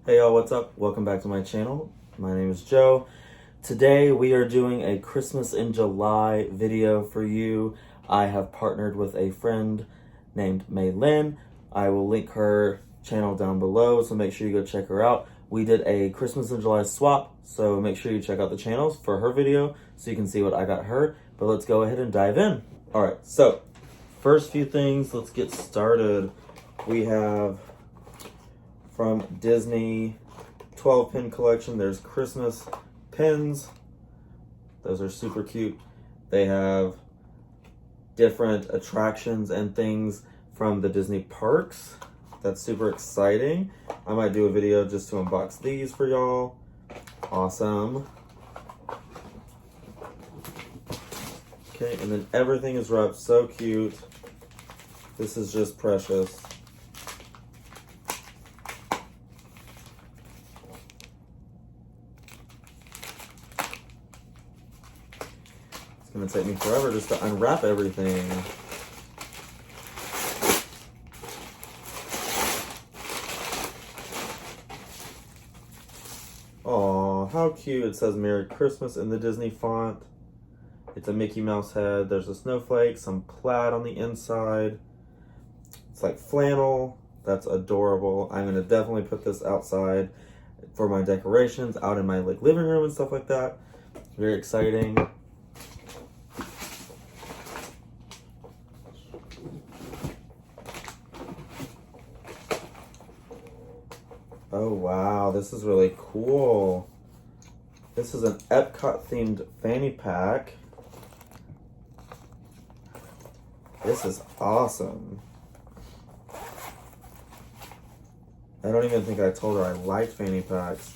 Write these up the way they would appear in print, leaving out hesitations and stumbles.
Hey y'all, what's up? Welcome back to my channel. My name is Joe. Today we are doing a Christmas in July video for you. I have partnered with a friend named Mae Lynn. I will link her channel down below, so make sure you go check her out. We did a Christmas in July swap, so make sure you check out the channels for her video so you can see what I got her. But let's go ahead and dive in. All right, so first few things, let's get started. We have from Disney 12 pin collection, there's Christmas pins. Those are super cute. They have different attractions and things from the Disney parks. That's super exciting. I might do a video just to unbox these for y'all. Awesome. Okay, and then everything is wrapped so cute. This is just precious. It's gonna take me forever just to unwrap everything. Aw, how cute. It says Merry Christmas in the Disney font. It's a Mickey Mouse head. There's a snowflake, some plaid on the inside. It's like flannel. That's adorable. I'm gonna definitely put this outside for my decorations, out in my living room and stuff like that. Very exciting. Oh wow, this is really cool. This is an Epcot themed fanny pack. This is awesome. I don't even think I told her I like fanny packs.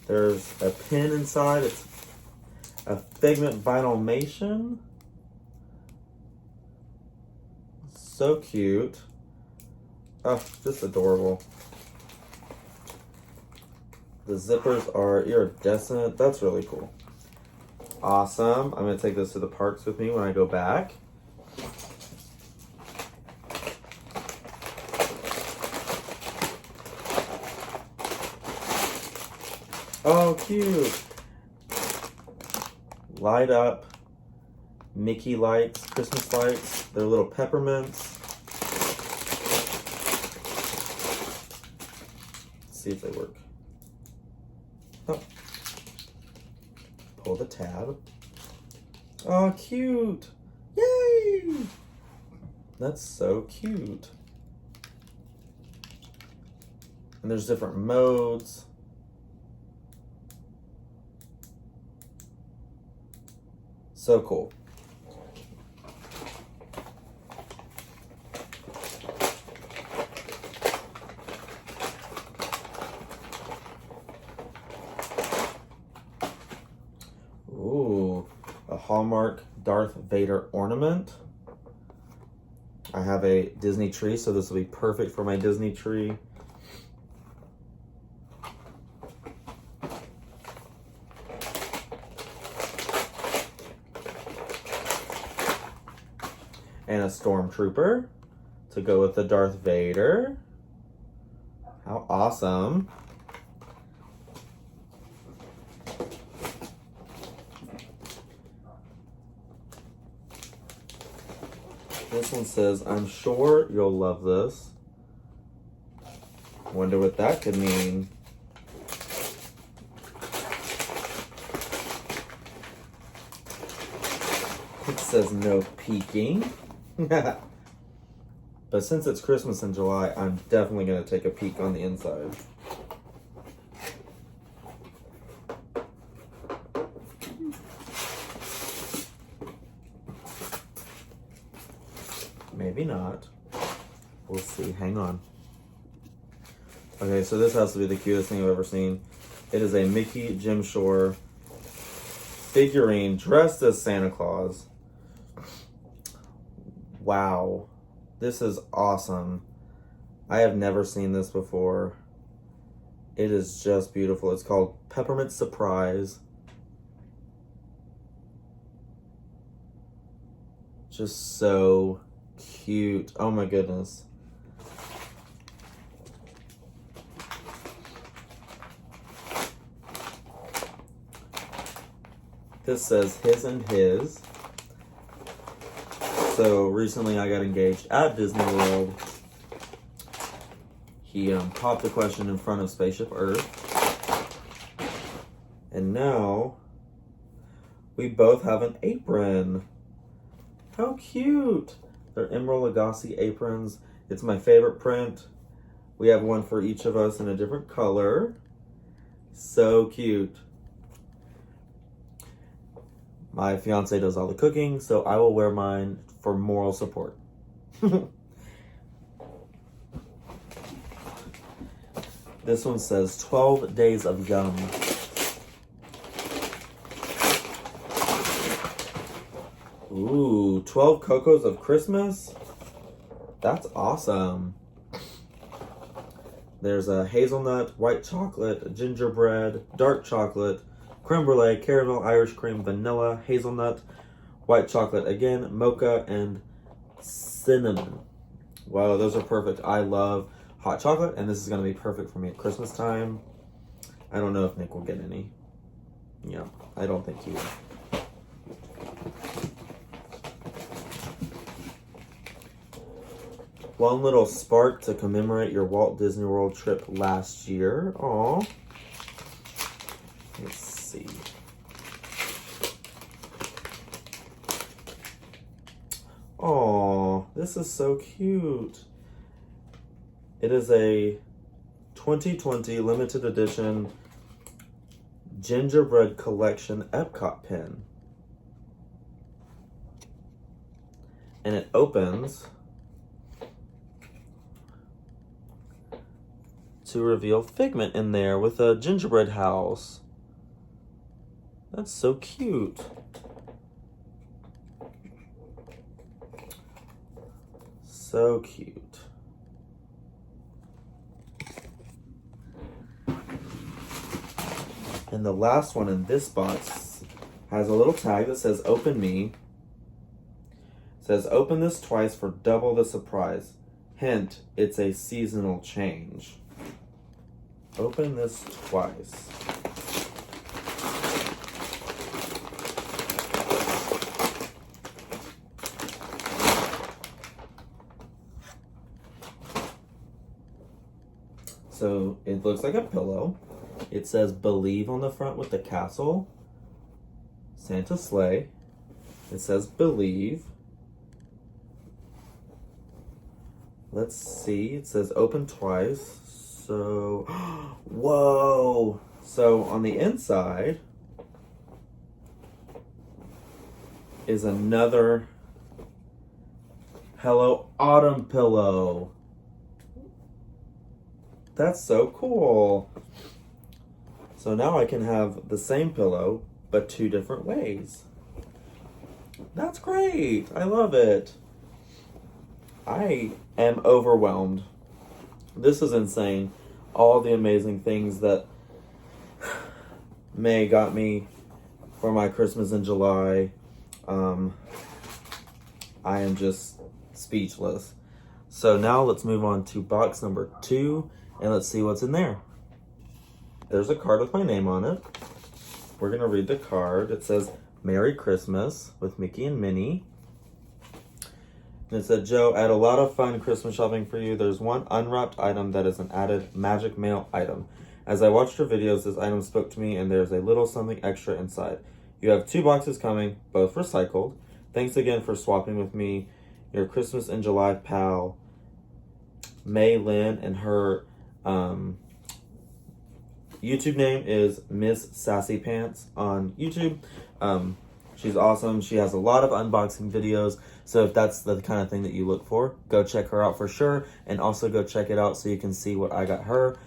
There's a pin inside. It's a Figment Vinylmation. So cute. Oh, just adorable. The zippers are iridescent. That's really cool. Awesome. I'm going to take this to the parks with me when I go back. Oh, cute. Light up Mickey lights, Christmas lights. They're little peppermints. Let's see if they work. Oh. Pull the tab. Oh, cute. Yay! That's so cute. And there's different modes. So cool. Ooh, a Hallmark Darth Vader ornament. I have a Disney tree, so this will be perfect for my Disney tree. And a stormtrooper to go with the Darth Vader. How awesome. This one says, I'm sure you'll love this. Wonder what that could mean. It says no peeking. But since it's Christmas in July, I'm definitely going to take a peek on the inside. Maybe not. We'll see. Hang on. Okay, so this has to be the cutest thing I've ever seen. It is a Mickey Jim Shore figurine dressed as Santa Claus. Wow. This is awesome. I have never seen this before. It is just beautiful. It's called Peppermint Surprise. Just so cute. Oh my goodness. This says his and his. So recently I got engaged at Disney World. He popped the question in front of Spaceship Earth. And now we both have an apron. How cute. They're Emerald Lagasse aprons. It's my favorite print. We have one for each of us in a different color. So cute. My fiance does all the cooking, so I will wear mine for moral support. This one says 12 days of yum. Ooh, 12 Cocos of Christmas? That's awesome. There's a hazelnut, white chocolate, gingerbread, dark chocolate, creme brulee, caramel, Irish cream, vanilla, hazelnut, white chocolate again, mocha, and cinnamon. Wow, those are perfect. I love hot chocolate, and this is going to be perfect for me at Christmas time. I don't know if Nick will get any. Yeah, I don't think he will. One little spark to commemorate your Walt Disney World trip last year. Aw. Let's see. Aw, this is so cute. It is a 2020 limited edition gingerbread collection Epcot pin. And it opens to reveal Figment in there with a gingerbread house. That's so cute. So cute. And the last one in this box has a little tag that says open me. It says open this twice for double the surprise. Hint, it's a seasonal change. Open this twice. So it looks like a pillow. It says believe on the front with the castle. Santa sleigh. It says believe. Let's see. It says open twice. So, whoa. So on the inside is another Hello Autumn pillow. That's so cool. So now I can have the same pillow, but two different ways. That's great. I love it. I am overwhelmed. This is insane. All the amazing things that May got me for my Christmas in July. I am just speechless. So now let's move on to box number 2 and let's see what's in there. There's a card with my name on it. We're going to read the card. It says, Merry Christmas with Mickey and Minnie. And it said, Joe, I had a lot of fun Christmas shopping for you. There's one unwrapped item that is an added magic mail item. As I watched your videos, this item spoke to me and there's a little something extra inside. You have 2 boxes coming, both recycled. Thanks again for swapping with me. Your Christmas in July pal, Mae Lynn, and her YouTube name is Miss Sassy Pants on YouTube. She's awesome. She has a lot of unboxing videos. So if that's the kind of thing that you look for, go check her out for sure. And also go check it out so you can see what I got her.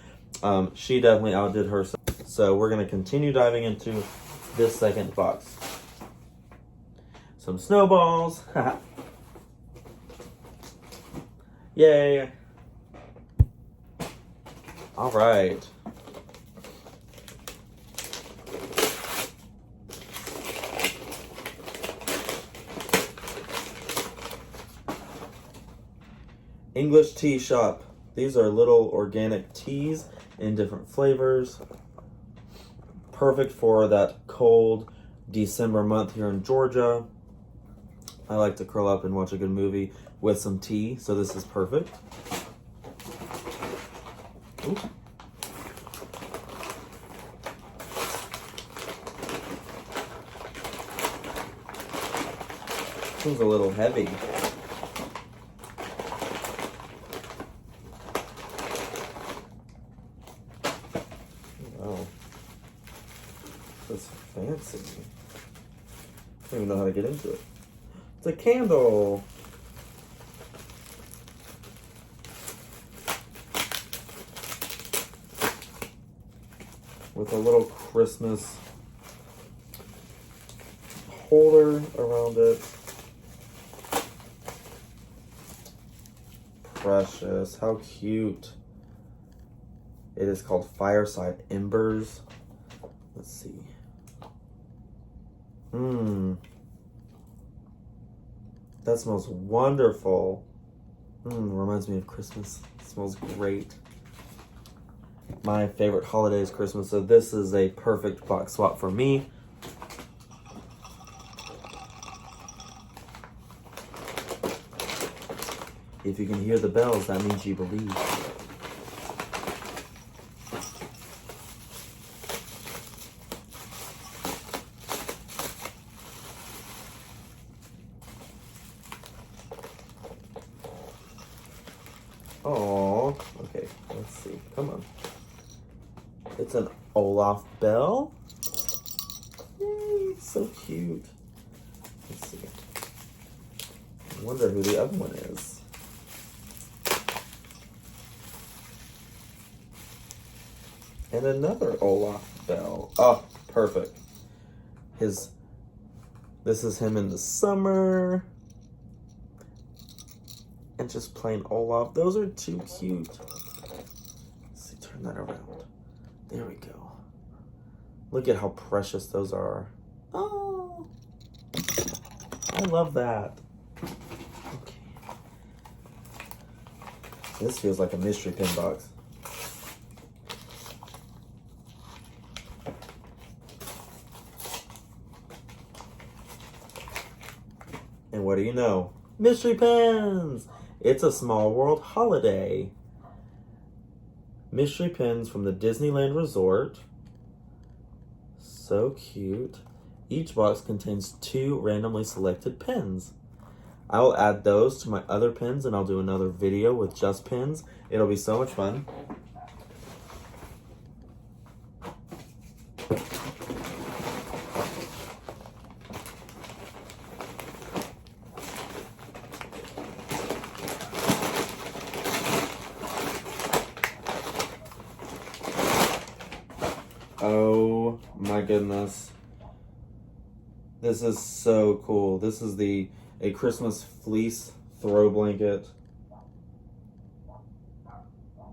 She definitely outdid herself. So we're going to continue diving into this second box. Some snowballs. Yay. All right. English Tea Shop. These are little organic teas in different flavors. Perfect for that cold December month here in Georgia. I like to curl up and watch a good movie with some tea, so this is perfect. Ooh. Seems a little heavy. Wow. That's fancy. I don't even know how to get into it. It's a candle. With a little Christmas holder around it. Precious. How cute. It is called Fireside Embers. Let's see. That smells wonderful. Reminds me of Christmas. It smells great. My favorite holiday is Christmas, so this is a perfect box swap for me. If you can hear the bells, that means you believe. Oh, okay, let's see. Come on. It's an Olaf bell. Yay, so cute. Let's see. I wonder who the other one is. And another Olaf bell. Oh, perfect. This is him in the summer. And just plain Olaf. Those are too cute. Let's see, turn that around. There we go. Look at how precious those are. Oh, I love that. Okay. This feels like a mystery pin box. And what do you know? Mystery pins! It's a small world holiday. Mystery pins from the Disneyland Resort. So cute. Each box contains 2 randomly selected pins. I will add those to my other pins and I'll do another video with just pins. It'll be so much fun. Oh my goodness. This is so cool. This is a Christmas fleece throw blanket.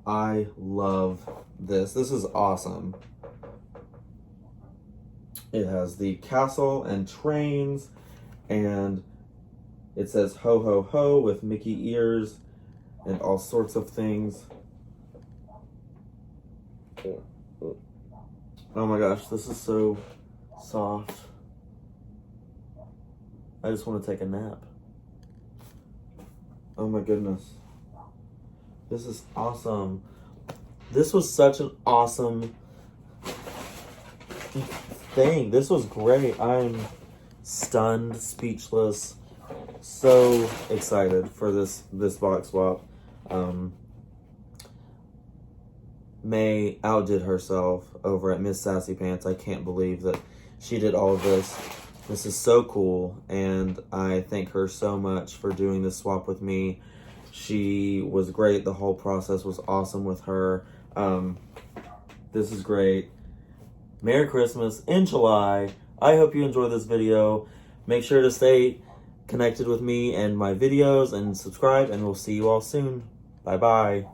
I love this. This is awesome. It has the castle and trains, and it says ho ho ho with Mickey ears and all sorts of things. Oh my gosh, this is so soft. I just want to take a nap. Oh my goodness. This is awesome. This was such an awesome thing. This was great. I'm stunned, speechless, so excited for this box swap. Mae outdid herself over at Miss Sassy Pants. I can't believe that she did all of this. This is so cool, and I thank her so much for doing this swap with me. She was great. The whole process was awesome with her. This is great. Merry Christmas in July. I hope you enjoyed this video. Make sure to stay connected with me and my videos and subscribe, and we'll see you all soon. Bye-bye.